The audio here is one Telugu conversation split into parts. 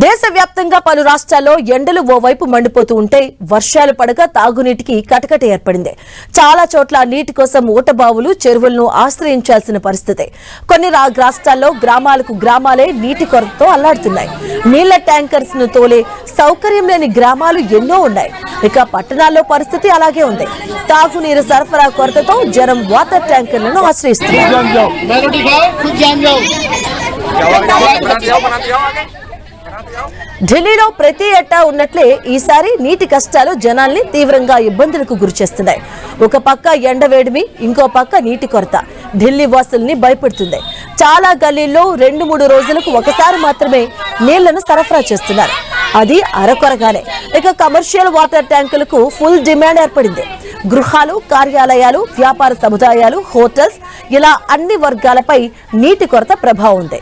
దేశవ్యాప్తంగా పలు రాష్ట్రాల్లో ఎండలు ఓవైపు మండిపోతూ ఉంటే వర్షాలు పడక తాగునీటికి కటకట ఏర్పడింది. చాలా చోట్ల నీటి కోసం ఊటబావులు, చెరువులను ఆశ్రయించాల్సిన పరిస్థితి. కొన్ని రాష్ట్రాల్లో గ్రామాలకు గ్రామాలే నీటి కొరతతో అల్లాడుతున్నాయి. నీళ్ల ట్యాంకర్స్ ను తోలే సౌకర్యం లేని గ్రామాలు ఎన్నో ఉన్నాయి. ఇక పట్టణాల్లో పరిస్థితి అలాగే ఉంది. తాగునీరు సరఫరా కొరతతో జనం వాటర్ ట్యాంకర్లను ఆశ్రయిస్తున్నారు. ఢిల్లీలో ప్రతి ఏటా ఉన్నట్లే ఈసారి నీటి కష్టాలు జనాల్ని తీవ్రంగా ఇబ్బందులకు గురిచేస్తున్నాయి. ఒక పక్క ఎండవేడిమి, ఇంకో పక్క నీటి కొరత ఢిల్లీ వాసుల్ని భయపెడుతుంది. చాలా గల్లీల్లో 2-3 రోజులకు ఒకసారి మాత్రమే నీళ్లను సరఫరా చేస్తున్నారు. అది అరకొరగానే. ఇక కమర్షియల్ వాటర్ ట్యాంకులకు ఫుల్ డిమాండ్ ఏర్పడింది. గృహాలు, కార్యాలయాలు, వ్యాపార సముదాయాలు, హోటల్స్ ఇలా అన్ని వర్గాలపై నీటి కొరత ప్రభావం ఉంది.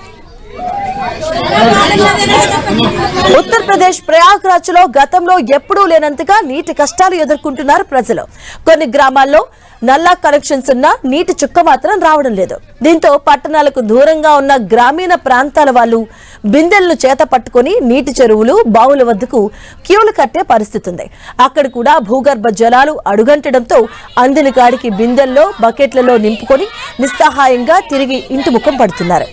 ఉత్తరప్రదేశ్ ప్రయాగ్రాజ్ లో గతంలో ఎప్పుడూ లేనంతగా నీటి కష్టాలు ఎదుర్కొంటున్నారు ప్రజలు. కొన్ని గ్రామాల్లో నల్లా కనెక్షన్స్ ఉన్నా నీటి చుక్క మాత్రం రావడం లేదు. దీంతో పట్టణాలకు దూరంగా ఉన్న గ్రామీణ ప్రాంతాల వాళ్ళు బిందెలను చేత పట్టుకుని నీటి చెరువులు, బావుల వద్దకు క్యూలు కట్టే పరిస్థితి ఉంది. అక్కడ కూడా భూగర్భ జలాలు అడుగంటడంతో అందిన కాడికి బిందెల్లో, బకెట్లలో నింపుకొని నిస్సహాయంగా తిరిగి ఇంటి ముఖం పడుతున్నారు.